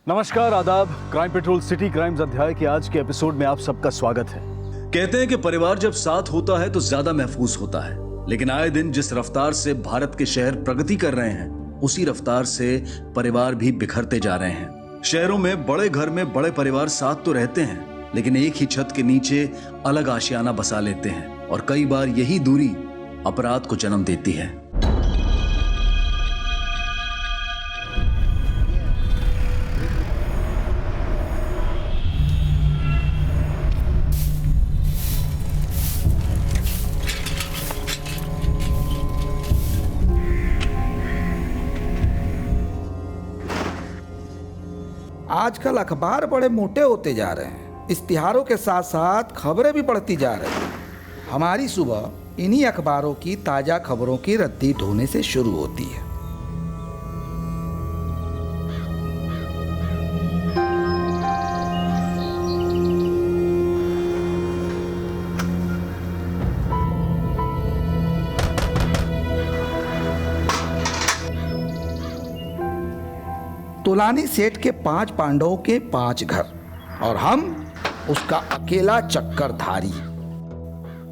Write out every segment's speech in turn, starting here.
नमस्कार, आदाब। Crime petrol city crimes अध्याय के आज के एपिसोड में आप सबका स्वागत है। कहते हैं कि परिवार जब साथ होता है तो ज्यादा महफूज होता है, लेकिन आए दिन जिस रफ्तार से भारत के शहर प्रगति कर रहे हैं, उसी रफ्तार से परिवार भी बिखरते जा रहे हैं। शहरों में बड़े घर में बड़े परिवार साथ तो रहते हैं, लेकिन एक ही छत के नीचे अलग आशियाना बसा लेते हैं, और कई बार यही दूरी अपराध को जन्म देती है। आजकल अखबार बड़े मोटे होते जा रहे हैं। इश्तिहारों के साथ साथ खबरें भी बढ़ती जा रही हैं। हमारी सुबह इन्हीं अखबारों की ताज़ा खबरों की रद्दी ढोने से शुरू होती है। तोलानी सेठ के 5 पांडवों के 5 घर, और हम उसका अकेला चक्करधारी।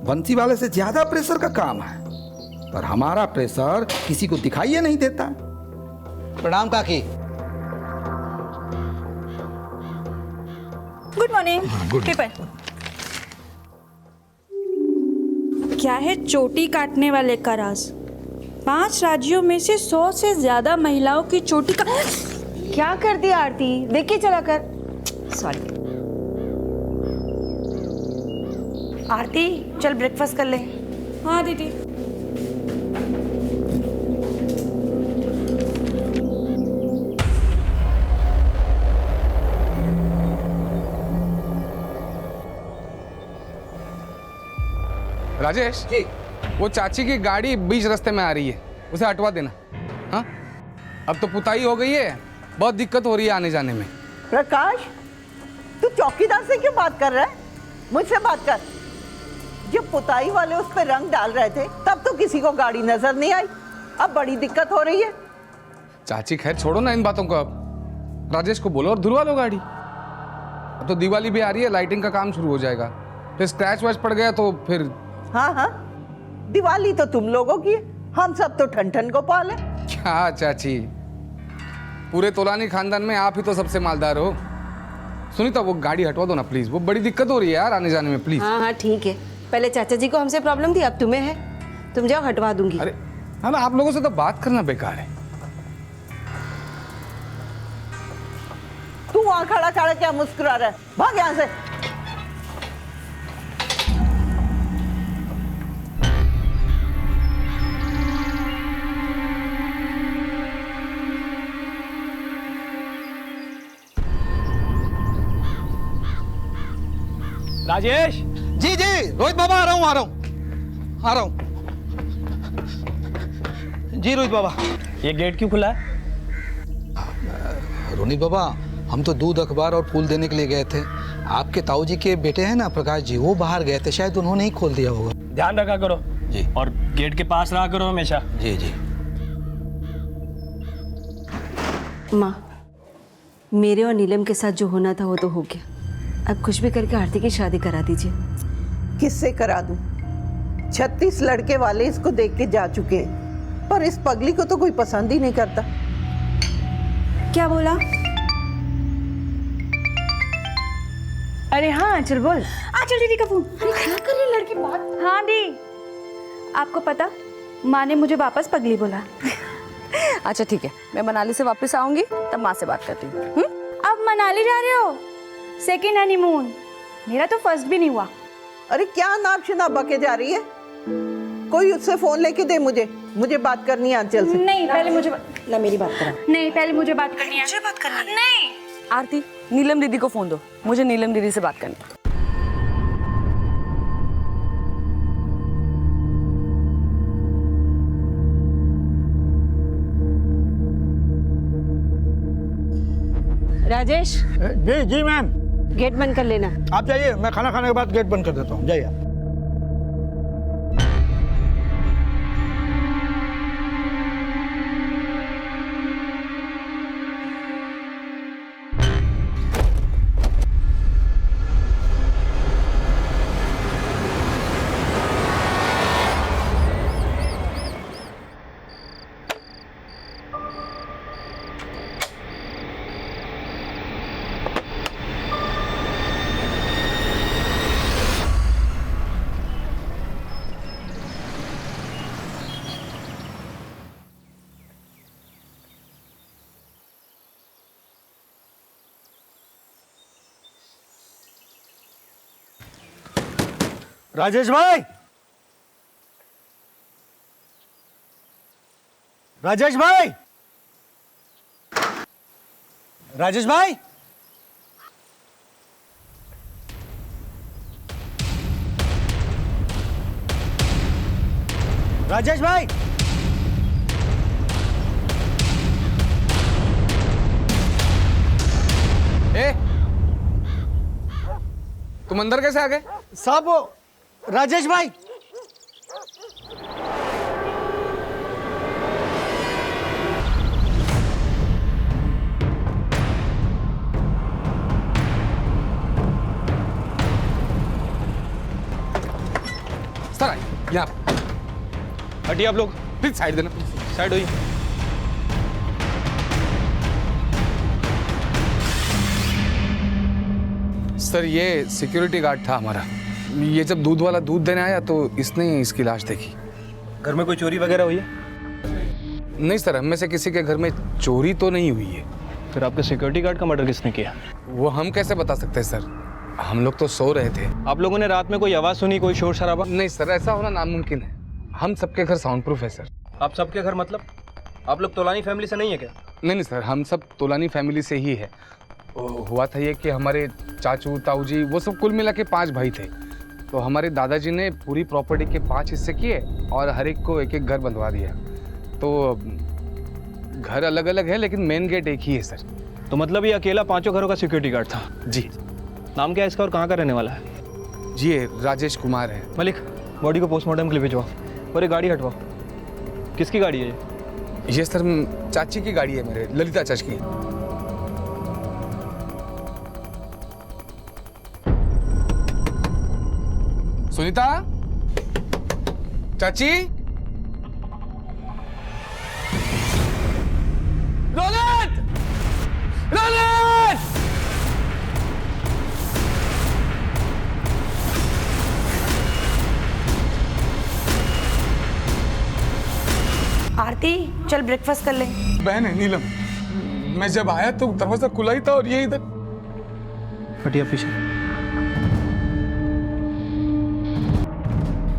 बंसी वाले से ज्यादा प्रेशर का काम है, पर हमारा प्रेशर किसी को दिखाई नहीं देता। प्रणाम काकी। Good morning. पेपर क्या है? चोटी काटने वाले का राज। 5 राज्यों में से 100 से ज्यादा महिलाओं की चोटी का। क्या कर दी आरती? देखिए चला कर। सॉरी आरती, चल ब्रेकफास्ट कर ले। हाँ दीदी। राजेश जी, वो चाची की गाड़ी बीच रास्ते में आ रही है, उसे हटवा देना। हाँ, अब तो पुताई हो गई है, बहुत दिक्कत हो रही है आने जाने में। प्रकाश, तू चौकीदार से क्यों बात कर रहा है? मुझसे बात कर। जब पुताई वाले उस पर रंग डाल रहे थे तब तो किसी को गाड़ी नजर नहीं आई, अब बड़ी दिक्कत हो रही है। चाची खैर छोड़ो ना इन बातों को, अब राजेश को बोलो और धुलवा लो गाड़ी। अब तो दिवाली भी आ रही है, लाइटिंग का काम शुरू हो जाएगा, फिर स्क्रैच वैच पड़ गया तो फिर। हाँ हाँ, दिवाली तो तुम लोगों की है, हम सब तो ठन ठन को पाले। क्या चाची, पूरे तोलानी खानदान में आप ही तो सबसे मालदार हो। सुनीता, वो गाड़ी हटवा दो ना प्लीज, वो बड़ी दिक्कत हो रही है यार आने जाने में, प्लीज। हाँ हाँ ठीक है, पहले चाचा जी को हमसे प्रॉब्लम थी, अब तुम्हें है। तुम जाओ, हटवा दूंगी। अरे हाँ ना, आप लोगों से तो बात करना बेकार है। तू वहां खड़ा खड़ा क्या मुस्कुरा रहा है? भाग यहाँ से। राजेश जी जी, रोहित बाबा आ रहा हूँ। जी रोहित बाबा। ये गेट क्यों खुला है? रोहित बाबा, हम तो दूध, अखबार और फूल देने के लिए गए थे। आपके ताऊ जी के बेटे हैं ना प्रकाश जी, वो बाहर गए थे, शायद उन्होंने ही खोल दिया होगा। ध्यान रखा करो जी, और गेट के पास रहा करो हमेशा। जी जी। माँ, मेरे और नीलम के साथ जो होना था वो तो हो गया। अब कुछ भी करके आरती की शादी करा दीजिए। किससे करा दूं? 36 लड़के वाले इसको देख के जा चुके हैं, पर इस पगली को तो कोई पसंद ही नहीं करता। क्या बोला? अरे हाँ, चल बोल। आंचल दीदी का फोन। अरे क्या कर रही लड़की बात? हाँ दी, आपको पता, माँ ने मुझे वापस पगली बोला। अच्छा ठीक है, मैं मनाली से वापस आऊंगी तब माँ से बात करती हूँ। अब मनाली जा रहे हो? Second honeymoon. मेरा तो फर्स्ट भी नहीं हुआ। अरे क्या नाप शनाप बके जा रही है? कोई उससे फोन लेके दे, मुझे बात करनी है आंचल से। नहीं, पहले मुझे ना मेरी बात करा। नहीं, पहले मुझे बात करनी है। मुझे बात करनी है। नहीं आरती, नीलम दीदी को फोन दो, मुझे नीलम दीदी से बात करनी है। राजेश। जी जी मैम। गेट बंद कर लेना। आप जाइए, मैं खाना खाने के बाद गेट बंद कर देता हूँ, जाइए आप। राजेश भाई, राजेश भाई, राजेश भाई, राजेश भाई, ए, तुम अंदर कैसे आ गए? साहब वो राजेश भाई, सर आइए, यहाँ हटिए आप लोग, प्लीज साइड देना। साइड होइए। सर ये सिक्योरिटी गार्ड था हमारा। ये जब दूध वाला दूध देने आया तो इसने ही इसकी लाश देखी। घर में कोई चोरी वगैरह हुई है? नहीं सर, हम में से किसी के घर में चोरी तो नहीं हुई है। फिर आपके सिक्योरिटी गार्ड का मर्डर किसने किया? वो हम कैसे बता सकते हैं सर, हम लोग तो सो रहे थे। आप लोगों ने रात में कोई आवाज़ सुनी, कोई शोर शराबा? नहीं सर, ऐसा होना नामुमकिन है। हम सबके घर साउंड प्रूफ है सर। आप सबके घर मतलब आप लोग तोलानी फैमिली से नहीं है क्या? नहीं सर, हम सब तोलानी फैमिली से ही है। हुआ था ये कि हमारे चाचू ताऊ जी वो सब कुल मिला के 5 भाई थे। तो हमारे दादाजी ने पूरी प्रॉपर्टी के 5 हिस्से किए और हर एक को एक एक घर बनवा दिया। तो घर अलग अलग है लेकिन मेन गेट एक ही है सर। तो मतलब ये अकेला 5 घरों का सिक्योरिटी गार्ड था? जी। नाम क्या है इसका और कहाँ का रहने वाला है? जी ये राजेश कुमार है। मलिक, बॉडी को पोस्टमार्टम के लिए भिजवाओ और ये गाड़ी हटवाओ। किसकी गाड़ी है ये सर चाची की गाड़ी है, मेरे ललिता चाची की। सुनीता चाची, रोनित, रोनित! आरती, चल ब्रेकफास्ट कर लें। बहन है नीलम, मैं जब आया तो दरवाजा खुला ही था और ये इधर। हटिए पीछे।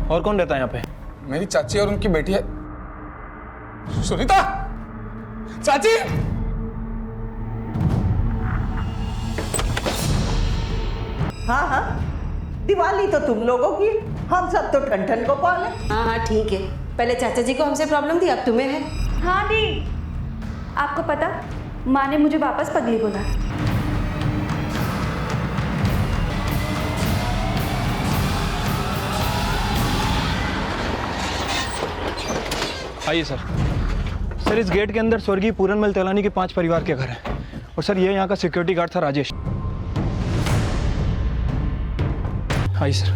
और कौन रहता है यहाँ पे? मेरी चाची और उनकी बेटी है। सुनीता चाची, हाँ हाँ, दिवाली तो तुम लोगों की, हम सब तो ठन को पाले। हाँ हाँ ठीक है, पहले चाचा जी को हमसे प्रॉब्लम थी, अब तुम्हें है। हाँ दी, आपको पता, माँ ने मुझे वापस पगली बोला। आइए सर। सर इस गेट के अंदर स्वर्गीय पूरनमल तैलानी के 5 परिवार के घर हैं और सर ये यहाँ का सिक्योरिटी गार्ड था राजेश। आइए सर।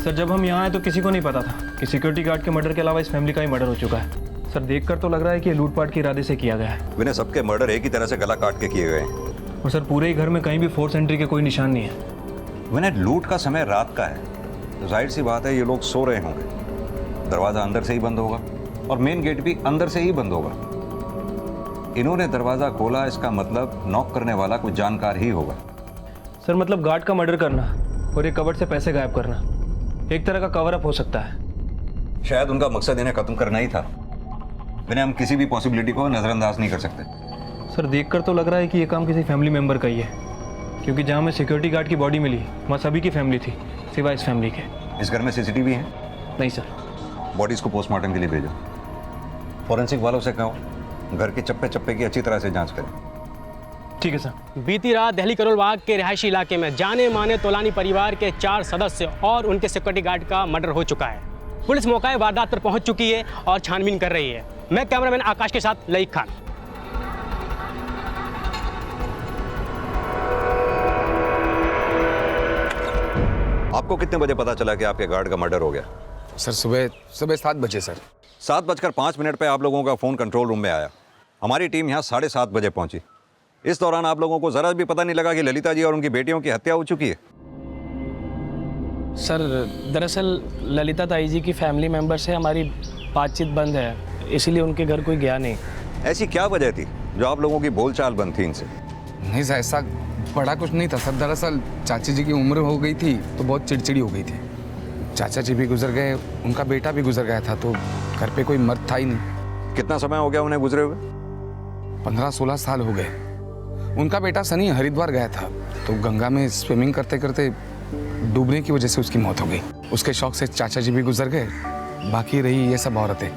सर जब हम यहाँ आए तो किसी को नहीं पता था कि सिक्योरिटी गार्ड के मर्डर के अलावा इस फैमिली का ही मर्डर हो चुका है। सर देखकर तो लग रहा है कि ये लूटपाट के इरादे से किया गया है। विनय, सबके मर्डर एक ही तरह से गला काट के किए गए हैं। और सर पूरे ही घर में कहीं भी फोर्स एंट्री के कोई निशान नहीं है। विनय, लूट का समय रात का है, तो जाहिर सी बात है ये लोग सो रहे होंगे। दरवाज़ा अंदर से ही बंद होगा और मेन गेट भी अंदर से ही बंद होगा। इन्होंने दरवाज़ा खोला, इसका मतलब नॉक करने वाला कोई जानकार ही होगा। सर मतलब गार्ड का मर्डर करना और ये कवर्ड से पैसे गायब करना एक तरह का कवर अप हो सकता है। शायद उनका मकसद इन्हें खत्म करना ही था। विनय, हम किसी भी पॉसिबिलिटी को नज़रअंदाज नहीं कर सकते। सर देखकर तो लग रहा है कि ये काम किसी फैमिली मेंबर का ही है, क्योंकि जहाँ में सिक्योरिटी गार्ड की बॉडी मिली वहाँ सभी की फैमिली थी सिवाय इस फैमिली के। इस घर में सीसीटीवी है? नहीं सर। बॉडीज़ को पोस्टमार्टम के लिए भेजो। फॉरेंसिक वालों से कहो घर के चप्पे चप्पे की अच्छी तरह से जांच करें। ठीक है सर। बीती रात दिल्ली करोल बाग के रिहायशी इलाके में जाने माने तोलानी परिवार के 4 सदस्य और उनके सिक्योरिटी गार्ड का मर्डर हो चुका है। पुलिस मौका वारदात पर पहुंच चुकी है और छानबीन कर रही है। मैं कैमरामैन आकाश के साथ लईक खान। आपको कितने बजे पता चला कि आपके गार्ड का मर्डर हो गया? सर सुबह 7 बजे सर। 7:05 पे आप लोगों का फ़ोन कंट्रोल रूम में आया। हमारी टीम यहाँ 7:30 बजे पहुंची। इस दौरान आप लोगों को ज़रा भी पता नहीं लगा कि ललिता जी और उनकी बेटियों की हत्या हो चुकी है? सर दरअसल ललिता ताई जी की फैमिली मेंबर से हमारी बातचीत बंद है, इसीलिए उनके घर कोई गया नहीं। ऐसी क्या वजह थी जो आप लोगों की बोलचाल बंद थी इनसे? नहीं सर, ऐसा बड़ा कुछ नहीं था सर। दरअसल चाची जी की उम्र हो गई थी तो बहुत चिड़चिड़ी हो गई थी। चाचा जी भी गुजर गए, उनका बेटा भी गुजर गया था, तो घर पे कोई मर्द था ही नहीं। कितना समय हो गया उन्हें गुजरे हुए? 15-16 साल हो गए। उनका बेटा सनी हरिद्वार गया था तो गंगा में स्विमिंग करते करते डूबने की वजह से उसकी मौत हो गई। उसके शौक से चाचा जी भी गुजर गए, बाकी रही ये सब औरतें।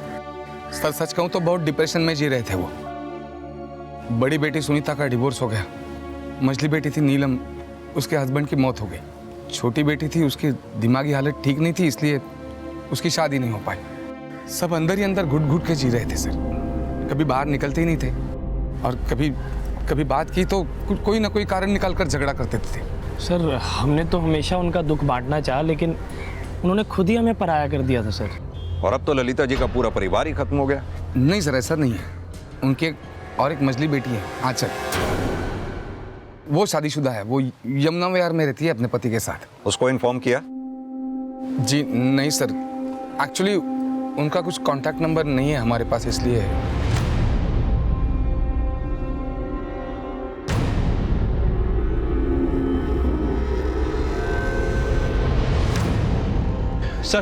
सर सच कहूँ तो बहुत डिप्रेशन में जी रहे थे वो। बड़ी बेटी सुनीता का डिवोर्स हो गया, मझली बेटी थी नीलम, उसके हस्बैंड की मौत हो गई। छोटी बेटी थी, उसकी दिमागी हालत ठीक नहीं थी, इसलिए उसकी शादी नहीं हो पाई। सब अंदर ही अंदर घुट घुट के जी रहे थे सर। कभी बाहर निकलते ही नहीं थे और कभी बात की तो कोई ना कोई कारण निकाल कर झगड़ा करते थे। सर हमने तो हमेशा उनका दुख बांटना चाहा, लेकिन उन्होंने खुद ही हमें पराया कर दिया था सर। और अब तो ललिता जी का पूरा परिवार ही खत्म हो गया। नहीं सर, ऐसा नहीं है। उनके और एक मझली बेटी है आंचल, वो शादीशुदा है। वो यमुना विहार में रहती है अपने पति के साथ। उसको इन्फॉर्म किया? जी नहीं सर, एक्चुअली उनका कुछ कांटेक्ट नंबर नहीं है हमारे पास, इसलिए। सर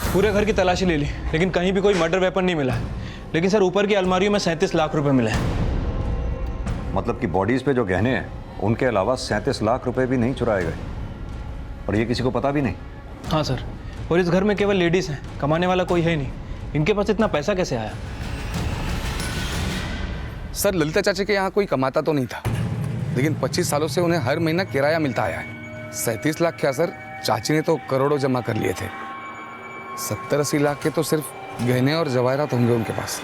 पूरे घर की तलाशी ले ली, लेकिन कहीं भी कोई मर्डर वेपन नहीं मिला है। लेकिन सर ऊपर की अलमारियों में 37 लाख रुपए मिले हैं। मतलब कि बॉडीज पे जो गहने हैं उनके अलावा 37 लाख रुपए भी नहीं चुराए गए, और ये किसी को पता भी नहीं? हाँ सर, और इस घर में केवल लेडीज हैं, कमाने वाला कोई है नहीं। इनके पास इतना पैसा कैसे आया? सर ललिता चाची के यहाँ कोई कमाता तो नहीं था, लेकिन 25 सालों से उन्हें हर महीना किराया मिलता आया है। 37 लाख क्या सर, चाची ने तो करोड़ों जमा कर लिए थे। 70-80 लाख के तो सिर्फ गहने और जवाहरात होंगे उनके पास।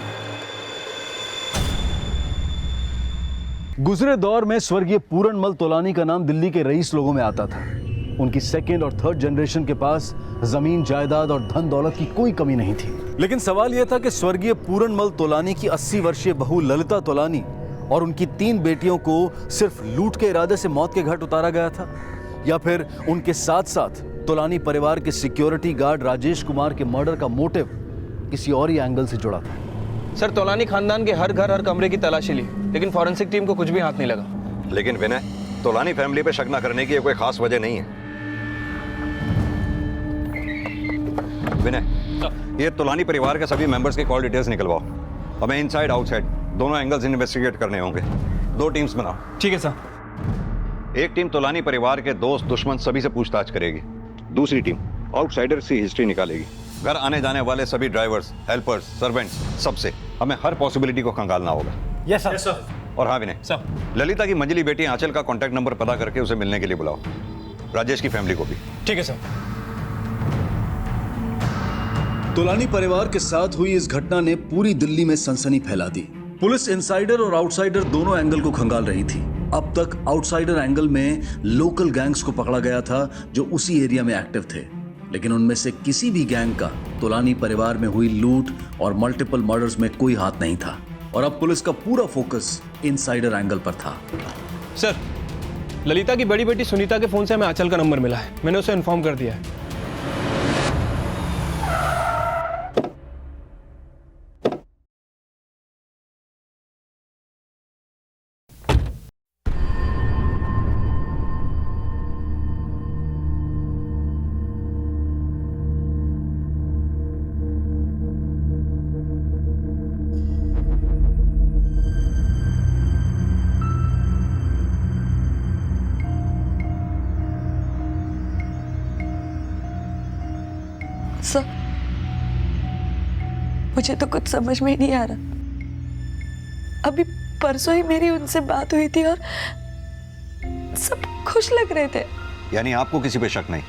गुजरे दौर में स्वर्गीय पूरनमल तोलानी का नाम दिल्ली के रईस लोगों में आता था। उनकी सेकेंड और थर्ड जनरेशन के पास जमीन जायदाद और धन दौलत की कोई कमी नहीं थी। लेकिन सवाल यह था कि स्वर्गीय पूरनमल तोलानी की 80 वर्षीय बहू ललिता तोलानी और उनकी 3 बेटियों को सिर्फ लूट के इरादे से मौत के घाट उतारा गया था, या फिर उनके साथ साथ तोलानी परिवार के सिक्योरिटी गार्ड राजेश कुमार के मर्डर का मोटिव किसी और ही एंगल से जुड़ा था। सर तोलानी खानदान के हर घर हर कमरे की तलाशी ली, लेकिन फॉरेंसिक टीम को कुछ भी हाथ नहीं लगा। लेकिन विनय, तोलानी फैमिली पे शक न करने की कोई खास वजह नहीं है। विनय, ये तोलानी परिवार के सभी मेंबर्स के कॉल डिटेल्स निकलवाओ। हमें इनसाइड आउटसाइड दोनों एंगल्स इन्वेस्टिगेट करने होंगे। 2 टीम्स बनाओ। ठीक है सर। एक टीम तोलानी परिवार के दोस्त दुश्मन सभी से पूछताछ करेगी, दूसरी टीम आउटसाइडर्स की हिस्ट्री निकालेगी। घर आने जाने वाले सभी ड्राइवर्स, हेल्पर्स, सर्वेंट्स, सबसे हमें हर पॉसिबिलिटी को खंगालना होगा। Yes sir. और हाँ विनय सर, ललिता की मंजली बेटी आंचल का कांटेक्ट नंबर पता करके उसे मिलने के लिए बुलाओ। राजेश की फैमिली को भी। ठीक है सर। तोलानी परिवार के साथ हुई इस घटना ने पूरी दिल्ली में सनसनी फैला दी। पुलिस इनसाइडर और आउटसाइडर दोनों एंगल को खंगाल रही थी। अब तक आउटसाइडर एंगल में लोकल गैंग्स को पकड़ा गया था जो उसी एरिया में एक्टिव थे, लेकिन उनमें से किसी भी गैंग का तोलानी परिवार में हुई लूट और मल्टीपल मर्डर्स में कोई हाथ नहीं था। और अब पुलिस का पूरा फोकस इनसाइडर एंगल पर था। सर ललिता की बड़ी बेटी सुनीता के फोन से हमें आंचल का नंबर मिला है, मैंने उसे इन्फॉर्म कर दिया है। सर मुझे तो कुछ समझ में ही नहीं आ रहा। अभी परसों ही मेरी उनसे बात हुई थी और सब खुश लग रहे थे। यानी आपको किसी पे शक नहीं?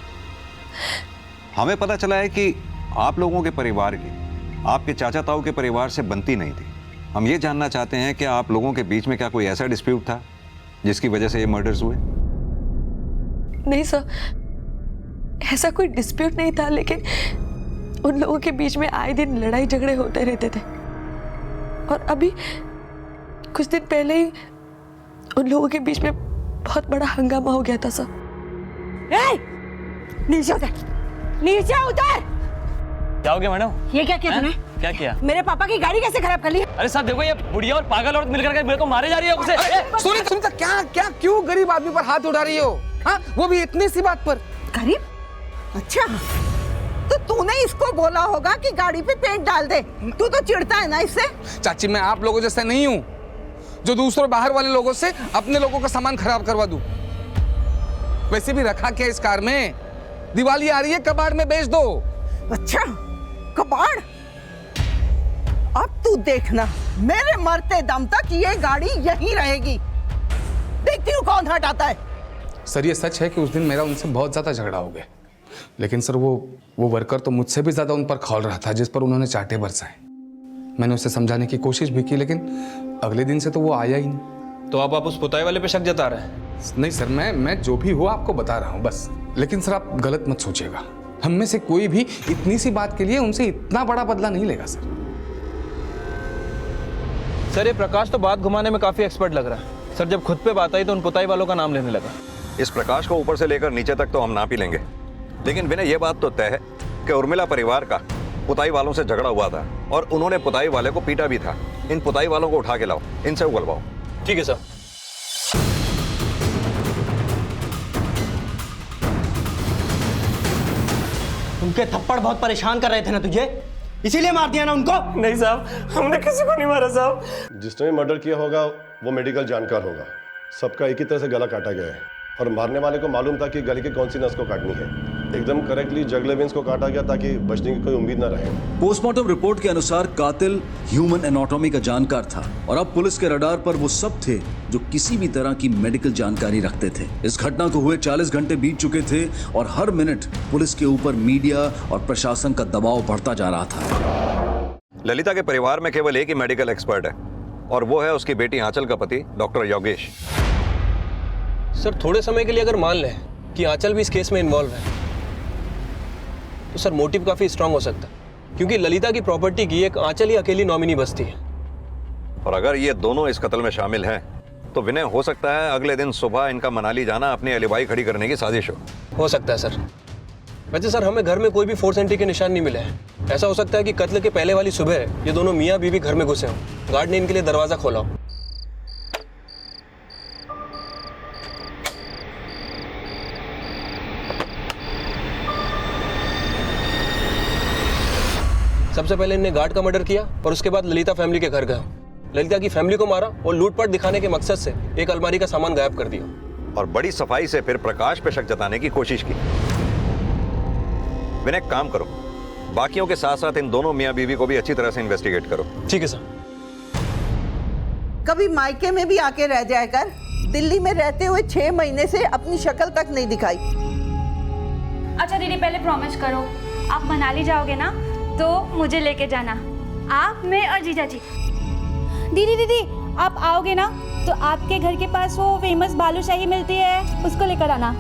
हमें पता चला है कि आप लोगों के परिवार की आपके चाचा ताऊ के परिवार से बनती नहीं थी। हम ये जानना चाहते हैं कि आप लोगों के बीच में क्या कोई ऐसा डिस्प्यूट था जिसकी वजह से ये मर्डर्स हुए? नहीं सर, ऐसा कोई डिस्प्यूट नहीं था, लेकिन उन लोगों के बीच में आए दिन लड़ाई झगड़े होते रहते थे। और अभी कुछ दिन पहले ही उन लोगों के बीच में बहुत बड़ा हंगामा हो गया था सर। नीचे उतर, नीचे उतर। क्या हो गया मैडम? ये क्या किया तूने? क्या किया? मेरे पापा की गाड़ी कैसे खराब कर ली? अरे सर देखो, ये बुढ़िया और पागल औरत मिलकर के मेरे को मारे जा रही है उसे। सुनीता, क्या क्या क्यों गरीब आदमी पर हाथ उठा रही हो? हाँ, वो भी इतनी सी बात पर। गरीब? अच्छा, तो तूने इसको बोला होगा कि गाड़ी पे पेंट डाल दे। तू तो चिढ़ता है ना इससे। चाची, मैं आप लोगों जैसा नहीं हूँ जो दूसरों बाहर वाले लोगों से अपने लोगों का सामान खराब करवा दूं। वैसे भी रखा क्या इस कार में? दिवाली आ रही है, कबाड़ में बेच दो। अच्छा, कबाड़? अब तू देखना, मेरे मरते दम तक ये गाड़ी यहीं रहेगी। देखती हूँ कौन हटाता है। सर, ये सच है कि उस दिन मेरा उनसे बहुत ज्यादा झगड़ा हो गया, लेकिन सर वो वर्कर तो मुझसे भी ज्यादा उन पर खौल रहा था, जिस पर उन्होंने चांटे बरसाए। मैंने उसे समझाने की कोशिश भी की, लेकिन अगले दिन से तो वो आया ही नहीं। तो आप उस पुताई वाले पे शक जता रहे हैं? नहीं सर, मैं जो भी हुआ आपको बता रहा हूँ बस। लेकिन सर, आप गलत मत सोचिएगा, हम में से कोई भी इतनी सी बात के लिए उनसे इतना बड़ा बदला नहीं लेगा सर। सर, ये प्रकाश तो बात घुमाने में काफी एक्सपर्ट लग रहा है। सर, जब खुद पे बात आई तो उन पुताई वालों का नाम लेने लगा। इस प्रकाश को ऊपर से लेकर नीचे तक तो हम नाप ही लेंगे, लेकिन विनय ये बात तो तय है कि उर्मिला परिवार का पुताई वालों से झगड़ा हुआ था और उन्होंने पुताई वाले को पीटा भी था। इन पुताई वालों को उठा के लाओ, इनसे उगलवाओ। ठीक है सर। उनके थप्पड़ बहुत परेशान कर रहे थे ना तुझे, इसीलिए मार दिया ना उनको? नहीं साहब, हमने किसी को नहीं मारा साहब। जिसने मर्डर किया होगा वो मेडिकल जानकार होगा। सबका एक ही तरह से गला काटा गया है और मारने वाले को मालूम था कि गले की कौन सी नस को काटनी है। एकदम करेक्टली जगले वेंस को काटा गया ताकि बचने की कोई उम्मीद न रहे। पोस्टमार्टम रिपोर्ट के अनुसार कातिल ह्यूमन एनाटॉमी का जानकार था और अब पुलिस के रडार पर वो सब थे जो किसी भी तरह की मेडिकल जानकारी रखते थे। इस घटना को हुए 40 घंटे बीत चुके थे और हर मिनट पुलिस के ऊपर मीडिया और प्रशासन का दबाव बढ़ता जा रहा था। ललिता के परिवार में केवल एक ही मेडिकल एक्सपर्ट है और वो है उसकी बेटी आंचल का पति डॉक्टर योगेश। सर, थोड़े समय के लिए अगर मान लें कि आंचल भी इस केस में इन्वॉल्व है तो सर मोटिव काफी स्ट्रांग हो सकता है, क्योंकि ललिता की प्रॉपर्टी की एक आंचल ही अकेली नॉमिनी बचती है। और अगर ये दोनों इस कत्ल में शामिल हैं तो विनय हो सकता है अगले दिन सुबह इनका मनाली जाना अपनी एलिबाई खड़ी करने की साजिश हो सकता है सर। वैसे सर, हमें घर में कोई भी 4 सेंटी के निशान नहीं मिले हैं। ऐसा हो सकता है कि कत्ल के पहले वाली सुबह ये दोनों मियाँ बीवी घर में घुसे हों, गार्ड ने इनके लिए दरवाजा खोला हो। सबसे पहले इन्हें गार्ड का मर्डर किया और उसके बाद ललिता फैमिली के घर गया, ललिता की फैमिली को मारा और लूटपाट दिखाने के मकसद से एक अलमारी का सामान गायब कर दिया और बड़ी सफाई से फिर प्रकाश पे शक जताने की कोशिश की। विनय, काम करो, बाकियों के साथ साथ इन दोनों मियाँ बीवी को भी अच्छी तरह से इन्वेस्टिगेट करो। ठीक है सर। कभी मायके में भी आके रह जाया कर। दिल्ली में रहते हुए 6 महीने से अपनी शक्ल तक नहीं दिखाई। अच्छा दीदी, पहले प्रॉमिस करो, आप मनाली जाओगे ना तो मुझे लेके जाना, आप, मैं और जीजा जी। दीदी, आप आओगे ना तो आपके घर के पास वो फेमस बालूशाही मिलती है, उसको लेकर आना।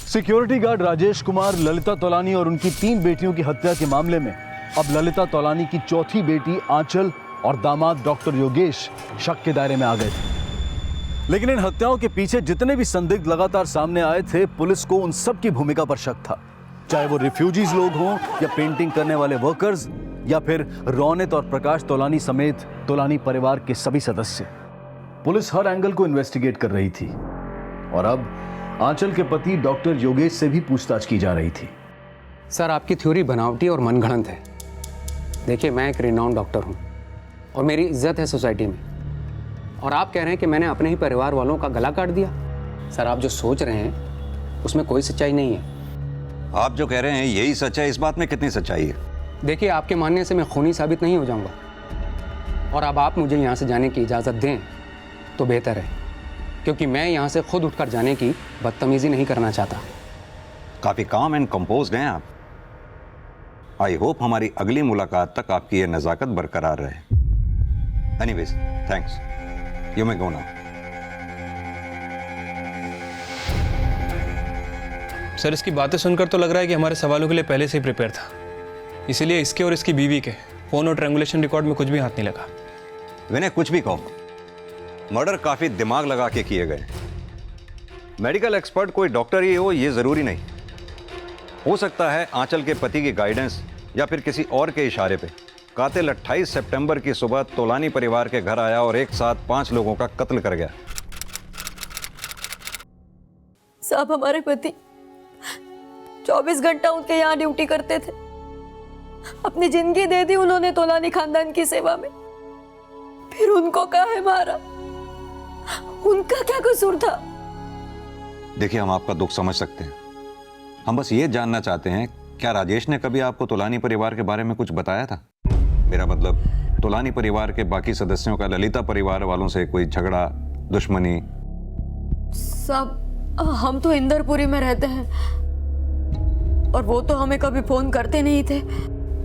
सिक्योरिटी गार्ड राजेश कुमार ललिता तोलानी और उनकी 3 बेटियों की हत्या के मामले में अब ललिता तोलानी की चौथी बेटी आंचल और दामाद डॉक्टर योगेश शक के दायरे में आ गए थे। लेकिन इन हत्याओं के पीछे जितने भी संदिग्ध लगातार सामने आए थे, पुलिस को उन सब की भूमिका पर शक था, चाहे वो रिफ्यूजीज लोग हों या पेंटिंग करने वाले वर्कर्स या फिर रौनक और प्रकाश तोलानी समेत तोलानी परिवार के सभी सदस्य। पुलिस हर एंगल को इन्वेस्टिगेट कर रही थी और अब आंचल के पति डॉक्टर योगेश से भी पूछताछ की जा रही थी। सर, आपकी थ्योरी बनावटी और मनगढ़ंत है। देखिए, मैं एक रिनाउंड डॉक्टर हूँ और मेरी इज्जत है सोसाइटी में, और आप कह रहे हैं कि मैंने अपने ही परिवार वालों का गला काट दिया। सर, आप जो सोच रहे हैं उसमें कोई सच्चाई नहीं है। आप जो कह रहे हैं यही सच है, इस बात में कितनी सच्चाई है? देखिए, आपके मानने से मैं खूनी साबित नहीं हो जाऊंगा, और अब आप मुझे यहाँ से जाने की इजाज़त दें तो बेहतर है, क्योंकि मैं यहाँ से खुद उठकर जाने की बदतमीजी नहीं करना चाहता। काफ़ी काम एंड कंपोज्ड हैं आप। आई होप हमारी अगली मुलाकात तक आपकी ये नज़ाकत बरकरार रहे। Anyways, thanks, you may go now. Sir, इसकी बातें सुनकर तो लग रहा है कि हमारे सवालों के लिए पहले से ही प्रिपेयर था, इसीलिए इसके और इसकी बीवी के फोन और ट्रायंगुलेशन रिकॉर्ड में कुछ भी हाथ नहीं लगा। विनय, कुछ भी कहो, मर्डर काफी दिमाग लगा के किए गए। मेडिकल एक्सपर्ट कोई डॉक्टर ही हो ये जरूरी नहीं, हो सकता है आंचल के पति की गाइडेंस या फिर किसी और के इशारे पे कातिल 28 सितंबर की सुबह तोलानी परिवार के घर आया और एक साथ 5 लोगों का कत्ल कर गया? साहब, हमारे पति 24 घंटा उनके यहाँ ड्यूटी करते थे। अपनी जिंदगी दे दी उन्होंने तोलानी खानदान की सेवा में, फिर उनको काहे मारा? उनका क्या कसूर था? देखिए, हम आपका दुख समझ सकते हैं। हम बस ये जानना चाहते हैं, क्या राजेश ने कभी आपको तोलानी परिवार के बारे में कुछ बताया था? मेरा मतलब, तोलानी परिवार के बाकी सदस्यों का ललिता परिवार वालों से कोई झगड़ा, दुश्मनी? साहब, हम तो इंदरपुरी में रहते हैं और वो तो हमें कभी फोन करते नहीं थे।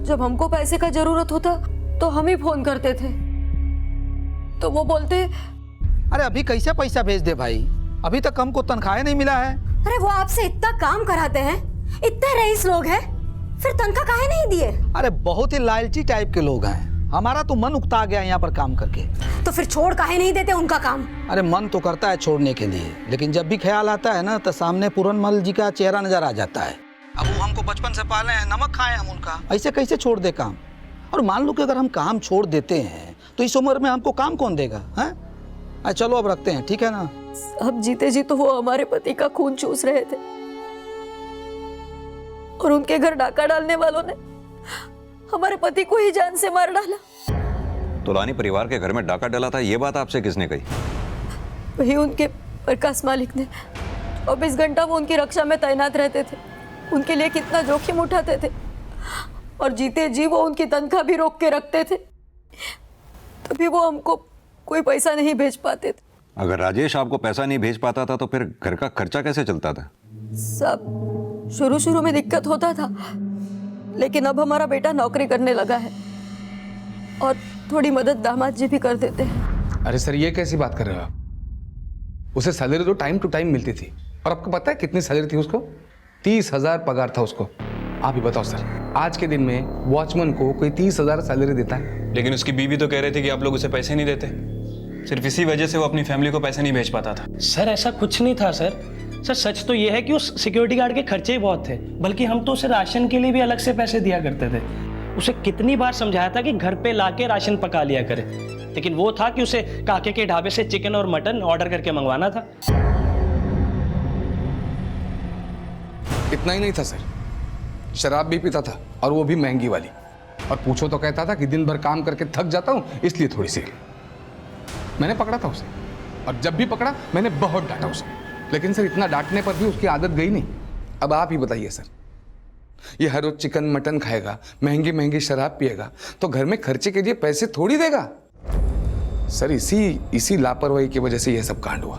जब हमको पैसे का जरूरत होता तो हम ही फोन करते थे, तो वो बोलते, अरे अभी कैसे पैसा भेज दे भाई, अभी तक हमको तनख्वाह नहीं मिला है। अरे वो आपसे इतना काम कराते हैं, इतने रईस लोग हैं, फिर तनख्वाह काहे नहीं दिए? अरे बहुत ही लालची टाइप के लोग हैं, हमारा तो मन उकता गया यहाँ पर काम करके। तो फिर छोड़ काहे नहीं देते उनका काम? अरे मन तो करता है छोड़ने के लिए, लेकिन जब भी ख्याल आता है ना, तो सामने पूरनमल जी का चेहरा नजर आ जाता है। अब वो हमको बचपन से पाले हैं, नमक खाए हम उनका, ऐसे कैसे छोड़ दे काम? और मान लो कि अगर हम काम छोड़ देते हैं तो इस उम्र में हमको काम कौन देगा? हैं? चलो अब रखते हैं, ठीक है ना? अब जीते जी तो वो हमारे पति का खून चूस रहे थे और उनके घर डाका डालने वालों ने हमारे पति को ही जान से मार डाला। तोलानी परिवार के घर में डाका डाला था, ये बात आपसे किसने कही? वही उनके प्रकाश मालिक ने। 24 घंटा वो उनकी रक्षा में तैनात रहते थे, उनके लिए कितना जोखिम उठाते थे, और जीते जी वो उनकी तनख्वाह भी रोक के रखते थे, तभी वो हमको कोई पैसा नहीं भेज पाते थे। अगर राजेश आपको पैसा नहीं भेज पाता था तो फिर घर का खर्चा कैसे चलता था? सब शुरू में दिक्कत होता था, लेकिन अब हमारा बेटा नौकरी करने लगा है और थोड़ी मदद दामाद जी भी कर देते हैं। अरे सर, ये कैसी बात कर रहे हो आप? उसे सैलरी तो टाइम टू टाइम मिलती थी, और आपको पता है कितनी सैलरी थी उसको? 30,000 पगार था उसको। आप ही बताओ सर, आज के दिन में वॉचमैन को कोई 30,000 सैलरी देता है? लेकिन उसकी बीवी तो कह रही थी कि आप लोग उसे पैसे नहीं देते, सिर्फ इसी वजह से वो अपनी फैमिली को पैसे नहीं भेज पाता था। सर ऐसा कुछ नहीं था सर। सच तो ये है कि उस सिक्योरिटी गार्ड के खर्चे ही बहुत थे, बल्कि हम तो उसे राशन के लिए भी अलग से पैसे दिया करते थे। उसे कितनी बार समझाया था कि घर पे लाके राशन पका लिया करे, लेकिन वो था कि उसे काके के ढाबे से चिकन और मटन ऑर्डर करके मंगवाना था। इतना ही नहीं था सर, शराब भी पीता था, और वो भी महंगी वाली। और पूछो तो कहता था कि दिन भर काम करके थक जाता हूँ, इसलिए थोड़ी सी। मैंने पकड़ा था उसे, और जब भी पकड़ा मैंने बहुत डांटा उसे, लेकिन सर इतना डांटने पर भी उसकी आदत गई नहीं। अब आप ही बताइए सर, ये हर रोज चिकन मटन खाएगा, महंगी महंगी शराब पिएगा, तो घर में खर्चे के लिए पैसे थोड़ी देगा? सर इसी लापरवाही की वजह से यह सब कांड हुआ।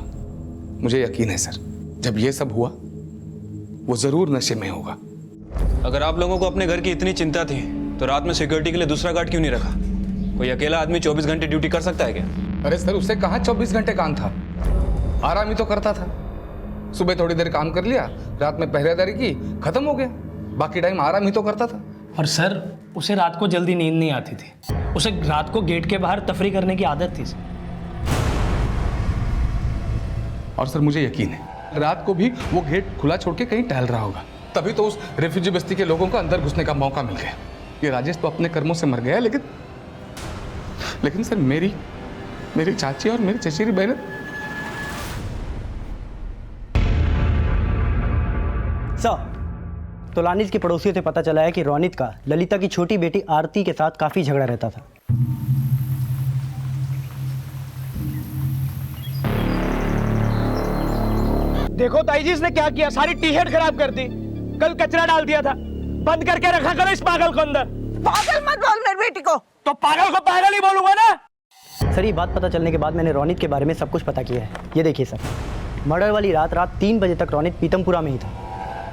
मुझे यकीन है सर, जब ये सब हुआ वो जरूर नशे में होगा। अगर आप लोगों को अपने घर की इतनी चिंता थी तो रात में सिक्योरिटी के लिए दूसरा गार्ड क्यों नहीं रखा? कोई अकेला आदमी 24 घंटे ड्यूटी कर सकता है क्या? अरे सर, उसे कहाँ 24 घंटे काम था, आराम ही तो करता था। सुबह थोड़ी देर काम कर लिया, रात में पहरेदारी की, खत्म हो गया, बाकी टाइम आराम ही तो करता था। और सर उसे रात को जल्दी नींद नहीं आती थी, उसे रात को गेट के बाहर तफरी करने की आदत थी। और सर मुझे यकीन है रात को भी वो गेट खुला छोड़ के कहीं टहल रहा होगा, तभी तो उस रेफ्यूजी बस्ती के लोगों को अंदर घुसने का मौका मिल गया। ये राजेश तो अपने कर्मों से मर गया, लेकिन सर मेरी चाची और मेरी चचेरी बहन। सर, तोलानी की पड़ोसियों से पता चला है कि रोनित का ललिता की छोटी बेटी आरती के साथ काफी झगड़ा रहता था। देखो ताई जी, इसने क्या किया, सारी टी शर्ट खराब कर दी, कल कचरा डाल दिया था, बंद करके रखा करो इस पागल को अंदर। पागल मत बोल मेरी बेटी को। तो पागल को पागल ही बोलूंगा ना। सर ये बात पता चलने के बाद मैंने रोनित के बारे में सब कुछ पता किया है। ये देखिए सर, मर्डर वाली रात 3 बजे तक रोनित पीतमपुरा में ही था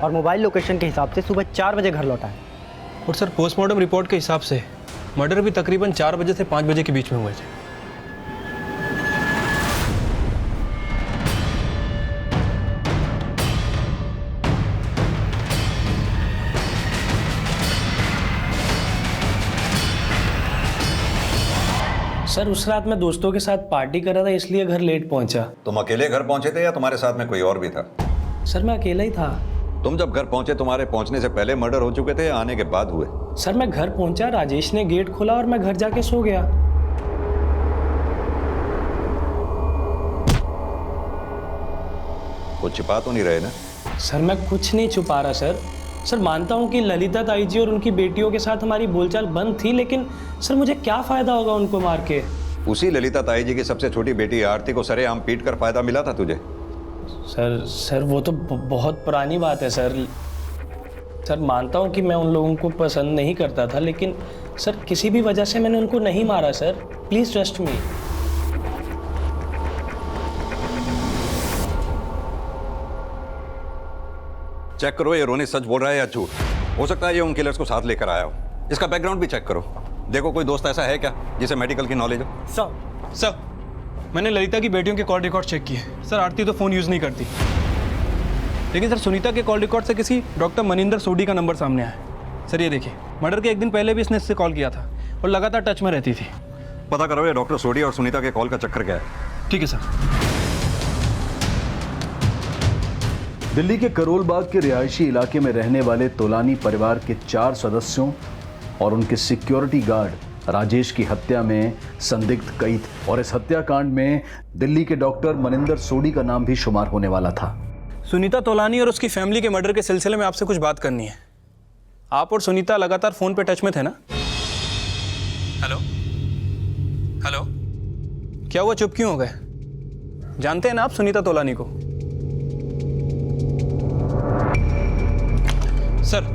और मोबाइल लोकेशन के हिसाब से सुबह 4 बजे घर लौटा है। और सर पोस्टमार्टम रिपोर्ट के हिसाब से मर्डर भी तकरीबन 4 बजे से 5 बजे के बीच में हुए थे। सर उस रात मैं दोस्तों के साथ पार्टी कर रहा था, इसलिए घर लेट पहुंचा। तुम अकेले घर पहुंचे थे या तुम्हारे साथ में कोई और भी था? सर मैं अकेला ही था। तुम जब घर पहुंचे, तुम्हारे पहुंचने से पहले मर्डर हो चुके थे या आने के बाद हुए? सर मैं घर पहुंचा, राजेश ने गेट खोला और मैं घर जाके सो गया। कुछ छिपा तो नहीं रहे ना? सर मैं कुछ नहीं छुपा रहा सर। सर मानता हूँ कि ललिता ताई जी और उनकी बेटियों के साथ हमारी बोलचाल बंद थी, लेकिन सर मुझे क्या फायदा होगा उनको मार के? उसी ललिता ताई जी की सबसे छोटी बेटी आरती को सरेआम पीट कर फायदा मिला था तुझे? सर वो तो बहुत पुरानी बात है सर। सर मानता हूँ कि मैं उन लोगों को पसंद नहीं करता था, लेकिन सर किसी भी वजह से मैंने उनको नहीं मारा sir. Please trust me. Check करो ये रोनी सच बोल रहा है या झूठ। हो सकता है ये उन किलर्स को साथ लेकर आया हो। इसका बैकग्राउंड भी चेक करो। देखो कोई दोस्त ऐसा है क्या जिसे मेडिकल की नॉलेज हो? सर मैंने ललिता की बेटियों के कॉल रिकॉर्ड चेक किए सर। आरती तो फ़ोन यूज़ नहीं करती, लेकिन सर सुनीता के कॉल रिकॉर्ड से किसी डॉक्टर मनिंदर सोडी का नंबर सामने आया। सर ये देखिए, मर्डर के एक दिन पहले भी इसने इससे कॉल किया था और लगातार टच में रहती थी। पता करो ये डॉक्टर सोडी और सुनीता के कॉल का चक्कर क्या है। ठीक है सर। दिल्ली के करोल बाग के रिहायशी इलाके में रहने वाले तोलानी परिवार के 4 सदस्यों और उनके सिक्योरिटी गार्ड राजेश की हत्या में संदिग्ध कई थे और इस हत्याकांड में दिल्ली के डॉक्टर मनिंदर सोडी का नाम भी शुमार होने वाला था। सुनीता तोलानी और उसकी फैमिली के मर्डर के सिलसिले में आपसे कुछ बात करनी है। आप और सुनीता लगातार फ़ोन पे टच में थे ना? हेलो हेलो, क्या हुआ, चुप क्यों हो गए? जानते हैं ना आप सुनीता तोलानी को? सर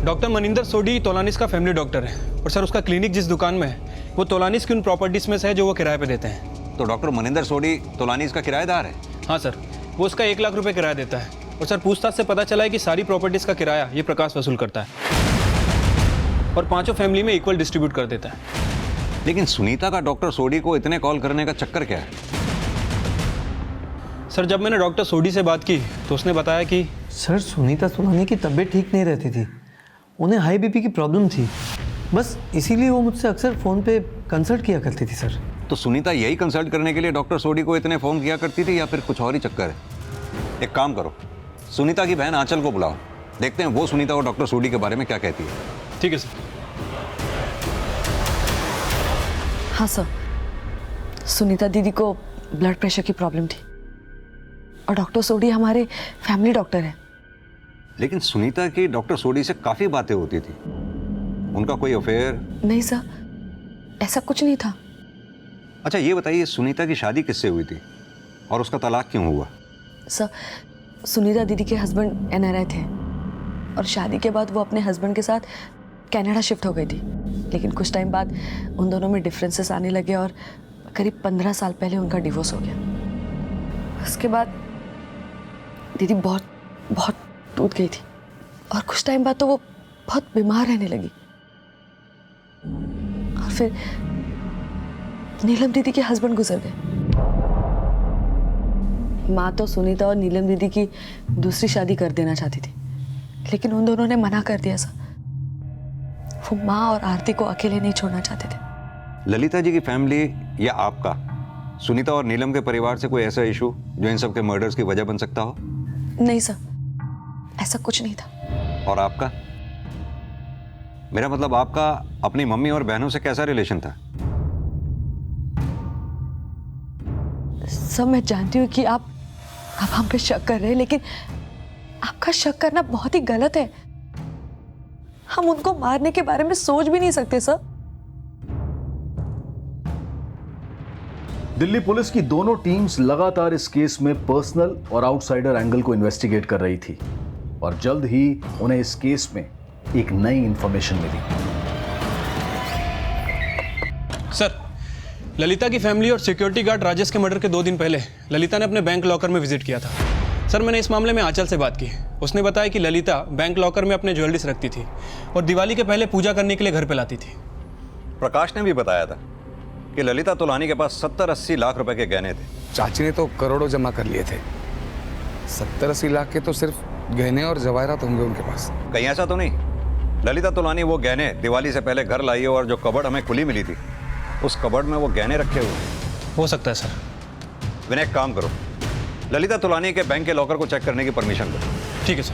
डॉक्टर मनिंदर सोडी तोलानीस का फैमिली डॉक्टर है और सर उसका क्लिनिक जिस दुकान में है वो तोलानीस की उन प्रॉपर्टीज में से है जो वो किराए पे देते हैं। तो डॉक्टर मनिंदर सोडी तोलानीस का किराएदार है? हाँ सर, वो उसका 1 लाख रुपए किराया देता है और सर पूछताछ से पता चला है कि सारी प्रॉपर्टीज का किराया ये प्रकाश वसूल करता है और 5 फैमिली में इक्वल डिस्ट्रीब्यूट कर देता है। लेकिन सुनीता का डॉक्टर सोडी को इतने कॉल करने का चक्कर क्या है? सर जब मैंने डॉक्टर सोडी से बात की तो उसने बताया कि सर सुनीता तोलानी की तबीयत ठीक नहीं रहती थी, उन्हें हाई बीपी की प्रॉब्लम थी, बस इसीलिए वो मुझसे अक्सर फ़ोन पे कंसल्ट किया करती थी सर। तो सुनीता यही कंसल्ट करने के लिए डॉक्टर सोडी को इतने फ़ोन किया करती थी या फिर कुछ और ही चक्कर है? एक काम करो, सुनीता की बहन आंचल को बुलाओ, देखते हैं वो सुनीता और डॉक्टर सोडी के बारे में क्या कहती है। ठीक है सर। हाँ सर, सुनीता दीदी को ब्लड प्रेशर की प्रॉब्लम थी और डॉक्टर सोडी हमारे फैमिली डॉक्टर हैं। लेकिन सुनीता की डॉक्टर सोडी से काफ़ी बातें होती थी, उनका कोई अफेयर? नहीं सर, ऐसा कुछ नहीं था। अच्छा ये बताइए, सुनीता की शादी किससे हुई थी और उसका तलाक क्यों हुआ? सर सुनीता दीदी के हस्बैंड NRI थे और शादी के बाद वो अपने हस्बैंड के साथ कनाडा शिफ्ट हो गई थी, लेकिन कुछ टाइम बाद उन दोनों में डिफरेंसेस आने लगे और करीब 15 साल पहले उनका डिवोर्स हो गया। उसके बाद दीदी बहुत टूट गई थी और कुछ टाइम बाद तो वो बहुत बीमार रहने लगी और फिर नीलम दीदी के हस्बैंड गुजर गए। माँ तो सुनीता और नीलम दीदी की दूसरी शादी कर देना चाहती थी, लेकिन उन दोनों ने मना कर दिया सर। वो माँ और आरती को अकेले नहीं छोड़ना चाहते थे। ललिता जी की फैमिली या आपका सुनीता और नीलम के परिवार से कोई ऐसा इशू जो इन सब के मर्डर्स की वजह बन सकता हो? नहीं सर, ऐसा कुछ नहीं था। और आपका? मेरा मतलब आपका अपनी मम्मी और बहनों से कैसा रिलेशन था? सब मैं जानती हूँ कि आप हम पे शक कर रहे हैं, लेकिन आपका शक करना बहुत ही गलत है। हम उनको मारने के बारे में सोच भी नहीं सकते सर। दिल्ली पुलिस की दोनों टीम्स लगातार इस केस में पर्सनल और आउटसाइडर एंगल को इन्वेस्टिगेट कर रही थी और जल्द ही उन्हें इस केस में एक नई इंफॉर्मेशन मिली। सर ललिता की फैमिली और सिक्योरिटी गार्ड राजेश के मर्डर के 2 दिन पहले ललिता ने अपने बैंक लॉकर में विजिट किया था। सर मैंने इस मामले में आंचल से बात की। उसने बताया कि ललिता बैंक लॉकर में अपने ज्वेलरीज रखती थी और दिवाली के पहले पूजा करने के लिए घर पे लाती थी। प्रकाश ने भी बताया था कि ललिता तोलानी के पास 70-80 लाख रुपए के गहने थे। चाची ने तो करोड़ों जमा कर लिए थे, 70-80 लाख के तो सिर्फ गहने और जवाहरात होंगे उनके पास। कहीं ऐसा तो नहीं ललिता तोलानी वो गहने दिवाली से पहले घर लाई हो और जो कबर्ड हमें खुली मिली थी उस कबर्ड में वो गहने रखे हुए? हो सकता है सर। विनय एक काम करो, ललिता तोलानी के बैंक के लॉकर को चेक करने की परमिशन दो। ठीक है सर।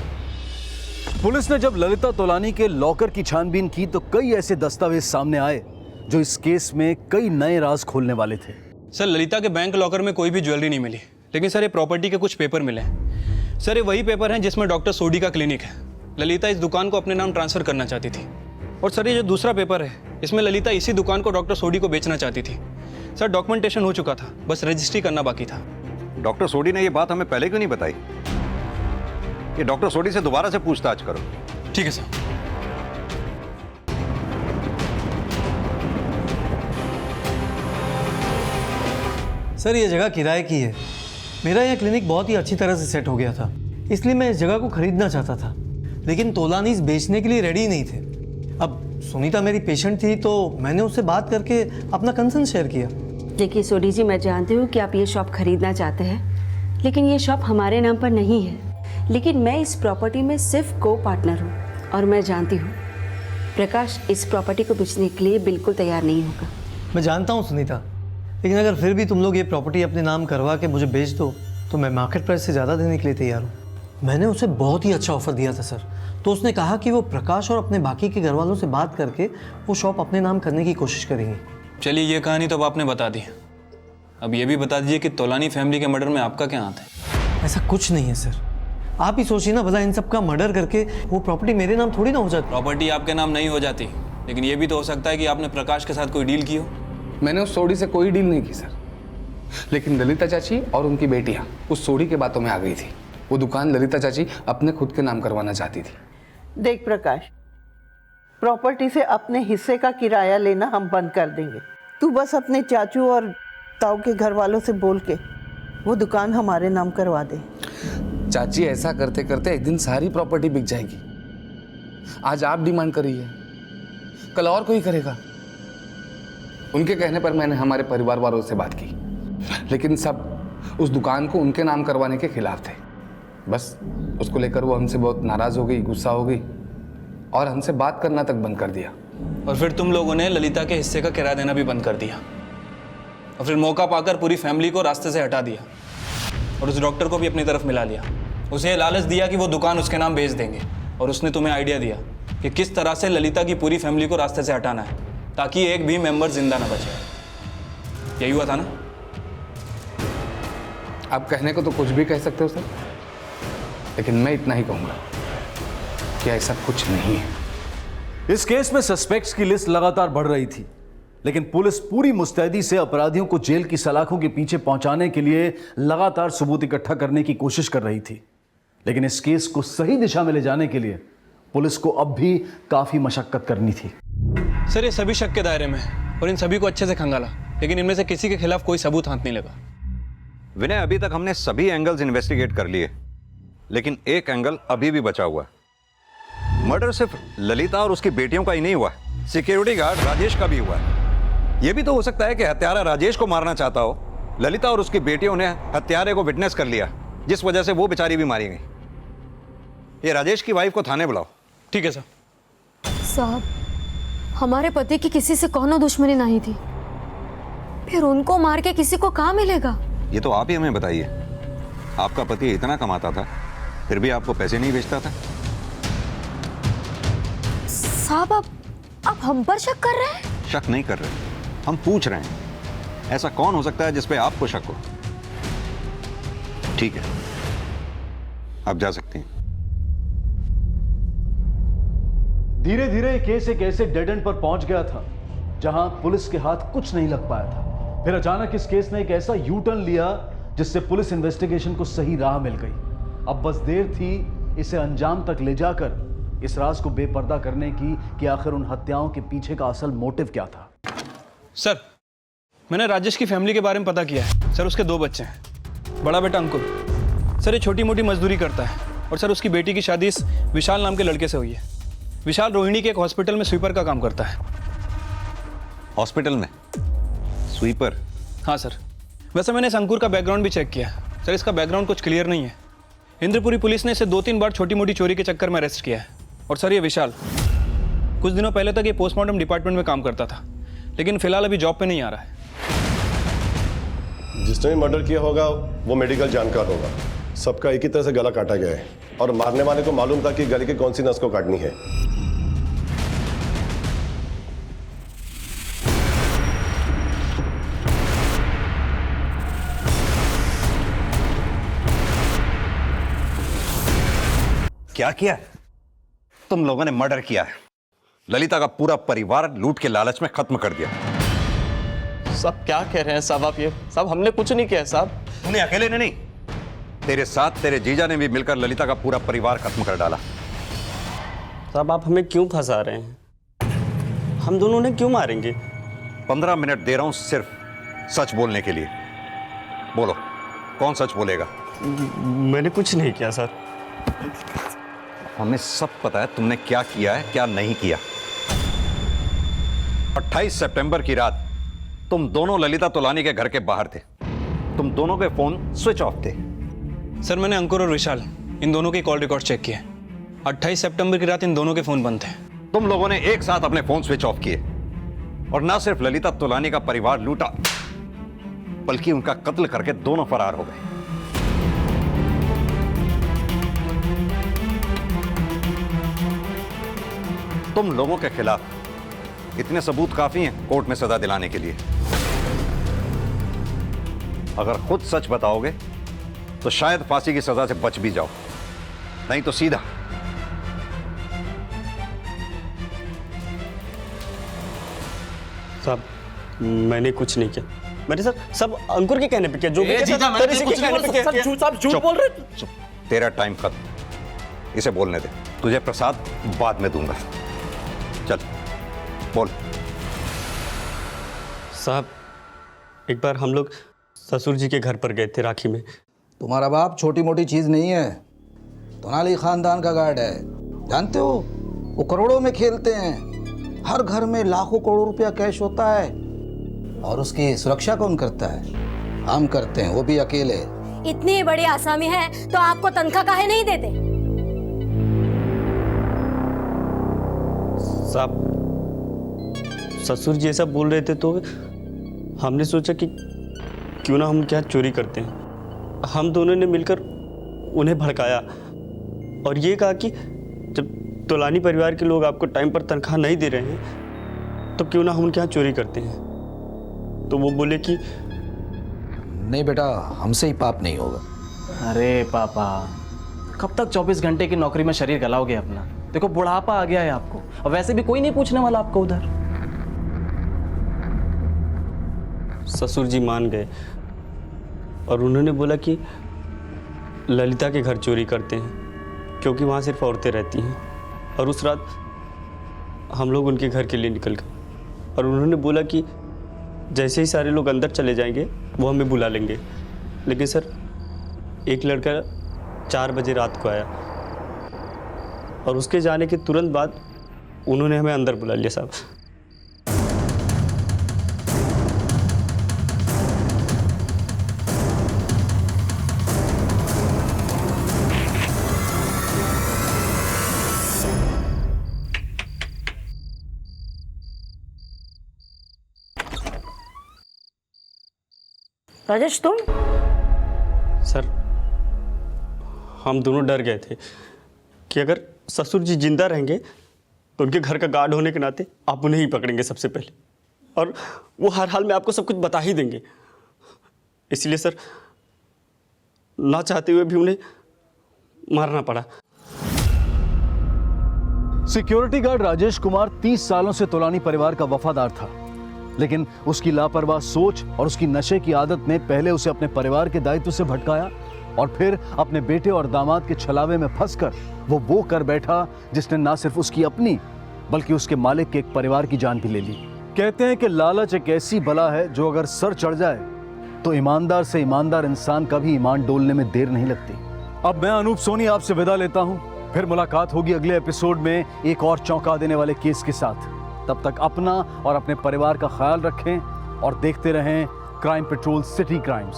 पुलिस ने जब ललिता तोलानी के लॉकर की छानबीन की तो कई ऐसे दस्तावेज सामने आए जो इस केस में कई नए राज खोलने वाले थे। सर, ललिता के बैंक लॉकर में कोई भी ज्वेलरी नहीं मिली, लेकिन सर ये प्रॉपर्टी के कुछ पेपर मिले हैं। सर ये वही पेपर हैं जिसमें डॉक्टर सोडी का क्लिनिक है। ललिता इस दुकान को अपने नाम ट्रांसफर करना चाहती थी। और सर ये जो दूसरा पेपर है, इसमें ललिता इसी दुकान को डॉक्टर सोडी को बेचना चाहती थी। सर डॉक्यूमेंटेशन हो चुका था, बस रजिस्ट्री करना बाकी था। डॉक्टर सोडी ने ये बात हमें पहले क्यों नहीं बताई? ये डॉक्टर सोडी से दोबारा से पूछताछ करो। ठीक है सर। सर ये जगह किराए की है। मेरा यह क्लिनिक बहुत ही अच्छी तरह से सेट हो गया था, इसलिए मैं इस जगह को खरीदना चाहता था, लेकिन तोलानीस बेचने के लिए रेडी नहीं थे। अब सुनीता मेरी पेशेंट थी तो मैंने उससे बात करके अपना कंसर्न शेयर किया। देखिए सोडी जी, मैं जानती हूँ कि आप ये शॉप खरीदना चाहते हैं, लेकिन ये शॉप हमारे नाम पर नहीं है। लेकिन मैं इस प्रॉपर्टी में सिर्फ को पार्टनर हूँ और मैं जानती हूँ प्रकाश इस प्रॉपर्टी को बेचने के लिए बिल्कुल तैयार नहीं होगा। मैं जानता हूँ सुनीता, लेकिन अगर फिर भी तुम लोग ये प्रॉपर्टी अपने नाम करवा के मुझे बेच दो तो मैं मार्केट प्राइस से ज़्यादा देने के लिए तैयार हूँ। मैंने उसे बहुत ही अच्छा ऑफर दिया था सर, तो उसने कहा कि वो प्रकाश और अपने बाकी के घर वालों से बात करके वो शॉप अपने नाम करने की कोशिश करेंगे। चलिए ये कहानी तो अब आपने बता दी, अब ये भी बता दीजिए कि तोलानी फैमिली के मर्डर में आपका क्या हाथ है? ऐसा कुछ नहीं है सर, आप ही सोचिए ना, भला इन सब का मर्डर करके वो प्रॉपर्टी मेरे नाम थोड़ी ना हो जाती। प्रॉपर्टी आपके नाम नहीं हो जाती, लेकिन ये भी तो हो सकता है कि आपने प्रकाश के साथ कोई डील की हो। मैंने उस सोडी से कोई डील नहीं की सर, लेकिन ललिता चाची और उनकी बेटियां उस सोडी के बातों में आ गई थी। वो दुकान ललिता चाची अपने खुद के नाम करवाना चाहती थी। देख प्रकाश, प्रॉपर्टी से अपने हिस्से का किराया लेना हम बंद कर देंगे। तू बस अपने चाचू और ताऊ के घर वालों से बोल के वो दुकान हमारे नाम करवा दे। चाची ऐसा करते करते एक दिन सारी प्रॉपर्टी बिक जाएगी। आज आप डिमांड कर रही है, कल और कोई करेगा। उनके कहने पर मैंने हमारे परिवार वालों से बात की, लेकिन सब उस दुकान को उनके नाम करवाने के खिलाफ थे। बस उसको लेकर वो हमसे बहुत नाराज हो गई, गुस्सा हो गई और हमसे बात करना तक बंद कर दिया। और फिर तुम लोगों ने ललिता के हिस्से का किराया देना भी बंद कर दिया, और फिर मौका पाकर पूरी फैमिली को रास्ते से हटा दिया और उस डॉक्टर को भी अपनी तरफ मिला लिया। उसे लालच दिया कि वो दुकान उसके नाम बेच देंगे, और उसने तुम्हें आइडिया दिया कि किस तरह से ललिता की पूरी फैमिली को रास्ते से हटाना है ताकि एक भी मेंबर जिंदा ना बचे। यही हुआ था ना? आप कहने को तो कुछ भी कह सकते हो सर, लेकिन मैं इतना ही कहूंगा कि ऐसा कुछ नहीं है। इस केस में सस्पेक्ट्स की लिस्ट लगातार बढ़ रही थी, लेकिन पुलिस पूरी मुस्तैदी से अपराधियों को जेल की सलाखों के पीछे पहुंचाने के लिए लगातार सबूत इकट्ठा करने की कोशिश कर रही थी। लेकिन इस केस को सही दिशा में ले जाने के लिए पुलिस को अब भी काफी मशक्कत करनी थी। सर ये सभी शक के दायरे में और इन सभी को अच्छे से खंगाला, लेकिन इनमें से किसी के खिलाफ कोई सबूत हाथ नहीं लगा। विनय, अभी तक हमने सभी एंगल्स इन्वेस्टिगेट कर लिए, लेकिन एक एंगल अभी भी बचा हुआ है। मर्डर सिर्फ ललिता और उसकी बेटियों का ही नहीं हुआ, सिक्योरिटी गार्ड राजेश का भी हुआ है। यह भी तो हो सकता है कि हत्यारा राजेश को मारना चाहता हो। ललिता और उसकी बेटियों ने हत्यारे को विटनेस कर लिया, जिस वजह से वो बेचारी भी मारी गई। ये राजेश की वाइफ को थाने बुलाओ। ठीक है सर। साहब, हमारे पति की किसी से कौनो दुश्मनी नहीं थी, फिर उनको मार के किसी को कहाँ मिलेगा? ये तो आप ही हमें बताइए। आपका पति इतना कमाता था, फिर भी आपको पैसे नहीं भेजता था। साहब, आप हम पर शक कर रहे हैं? शक नहीं कर रहे, हम पूछ रहे हैं ऐसा कौन हो सकता है जिस पे आपको शक हो। ठीक है, आप जा सकते हैं। धीरे धीरे केस एक ऐसे डेड एंड पर पहुंच गया था जहां पुलिस के हाथ कुछ नहीं लग पाया था। फिर अचानक इस केस ने एक ऐसा यू टर्न लिया जिससे पुलिस इन्वेस्टिगेशन को सही राह मिल गई। अब बस देर थी इसे अंजाम तक ले जाकर इस राज को बेपर्दा करने की कि आखिर उन हत्याओं के पीछे का असल मोटिव क्या था। सर, मैंने राजेश की फैमिली के बारे में पता किया है। सर, उसके 2 बच्चे हैं। बड़ा बेटा अंकुर, सर ये छोटी मोटी मजदूरी करता है, और सर उसकी बेटी की शादी इस विशाल नाम के लड़के से हुई है। विशाल रोहिणी के एक हॉस्पिटल में स्वीपर का काम करता है। हॉस्पिटल में स्वीपर? हाँ सर। वैसे मैंने इस अंकुर का बैकग्राउंड भी चेक किया। सर इसका बैकग्राउंड कुछ क्लियर नहीं है। इंद्रपुरी पुलिस ने इसे 2-3 बार छोटी मोटी चोरी के चक्कर में अरेस्ट किया है। और सर ये विशाल कुछ दिनों पहले तक ये पोस्टमार्टम डिपार्टमेंट में काम करता था, लेकिन फिलहाल अभी जॉब पे नहीं आ रहा है। जिसने भी मर्डर किया होगा वो मेडिकल जानकार होगा। सबका एक ही तरह से गला काटा गया है और मारने वाले को मालूम था कि गले की कौन सी नस को काटनी है। क्या किया है? तुम लोगों ने मर्डर किया है। ललिता का पूरा परिवार लूट के लालच में खत्म कर दिया। साहब क्या कह रहे हैं साहब आप? ये साहब हमने कुछ नहीं किया साहब। तूने अकेले ने नहीं, तेरे साथ तेरे जीजा ने भी मिलकर ललिता का पूरा परिवार खत्म कर डाला। साहब आप हमें क्यों फंसा रहे हैं? हम दोनों ने क्यों मारेंगे? 15 मिनट दे रहा हूं सिर्फ सच बोलने के लिए। बोलो, कौन सच बोलेगा? मैंने कुछ नहीं किया सर। हमें सब पता है तुमने क्या किया है, क्या नहीं किया। 28 सितंबर की रात तुम दोनों ललिता तोलानी के घर के बाहर थे। तुम दोनों के फोन स्विच ऑफ थे। सर मैंने अंकुर और विशाल इन दोनों के कॉल रिकॉर्ड चेक किए। 28 सितंबर की रात इन दोनों के फोन बंद थे। तुम लोगों ने एक साथ अपने फोन स्विच ऑफ किए और ना सिर्फ ललिता तोलानी का परिवार लूटा, बल्कि उनका कत्ल करके दोनों फरार हो गए। तुम लोगों के खिलाफ इतने सबूत काफी हैं कोर्ट में सजा दिलाने के लिए। अगर खुद सच बताओगे तो शायद फांसी की सजा से बच भी जाओ, नहीं तो सीधा। साहब मैंने कुछ नहीं किया। मैंने सर सब अंकुर के कहने पे किया। जो भी झूठ बोल रहे। चुप, तेरा टाइम खत्म। इसे बोलने दे, तुझे प्रसाद बाद में दूंगा। चल बोल। साहब एक बार हम लोग ससुर जी के घर पर गए थे राखी में। तुम्हारा बाप छोटी मोटी चीज नहीं है, तोनाली खानदान का गार्ड है। जानते हो वो करोड़ों में खेलते हैं। हर घर में लाखों करोड़ रुपया कैश होता है और उसकी सुरक्षा कौन करता है? हम करते हैं, वो भी अकेले। इतनी बड़ी आसामी है तो आपको तनख्वाह काहे नहीं देते? साहब ससुर जी ऐसा बोल रहे थे तो हमने सोचा कि क्यों ना हम उनके यहाँ चोरी करते हैं। हम दोनों ने मिलकर उन्हें भड़काया और ये कहा कि जब तोलानी परिवार के लोग आपको टाइम पर तनख्वाह नहीं दे रहे हैं तो क्यों ना हम उनके यहाँ चोरी करते हैं। तो वो बोले कि नहीं बेटा, हमसे ही पाप नहीं होगा। अरे पापा, कब तक 24 घंटे की नौकरी में शरीर गलाओगे अपना? देखो बुढ़ापा आ गया है आपको, और वैसे भी कोई नहीं पूछने वाला आपको उधर। ससुर जी मान गए और उन्होंने बोला कि ललिता के घर चोरी करते हैं क्योंकि वहाँ सिर्फ औरतें रहती हैं। और उस रात हम लोग उनके घर के लिए निकल गए और उन्होंने बोला कि जैसे ही सारे लोग अंदर चले जाएंगे वो हमें बुला लेंगे। लेकिन सर एक लड़का 4 बजे रात को आया और उसके जाने के तुरंत बाद उन्होंने हमें अंदर बुला लिया। साहब राजेश तुम? सर हम दोनों डर गए थे कि अगर ससुर जी जिंदा रहेंगे तो उनके घर का गार्ड होने के नाते आप उन्हें ही पकड़ेंगे सबसे पहले, और वो हर हाल में आपको सब कुछ बता ही देंगे। इसलिए सर ना चाहते हुए भी उन्हें मारना पड़ा। सिक्योरिटी गार्ड राजेश कुमार 30 सालों से तोलानी परिवार का वफादार था, लेकिन उसकी लापरवाह सोच और उसकी नशे की आदत ने पहले उसे अपने परिवार के दायित्व से भटकाया और फिर अपने बेटे और दामाद के छलावे में फंसकर वो कर बैठा जिसने ना सिर्फ उसकी अपनी बल्कि उसके मालिक के एक परिवार की जान भी ले ली। कहते हैं कि लालच एक ऐसी बला है जो अगर सर चढ़ जाए तो ईमानदार से ईमानदार इंसान का भी ईमान डोलने में देर नहीं लगती। अब मैं अनूप सोनी आपसे विदा लेता हूं, फिर मुलाकात होगी अगले एपिसोड में एक और चौंका देने वाले केस के साथ। तब तक अपना और अपने परिवार का ख्याल रखें और देखते रहें क्राइम पेट्रोल सिटी क्राइम्स।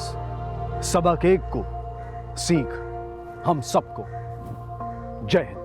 सबक एक को सीख हम सबको। जय हिंद।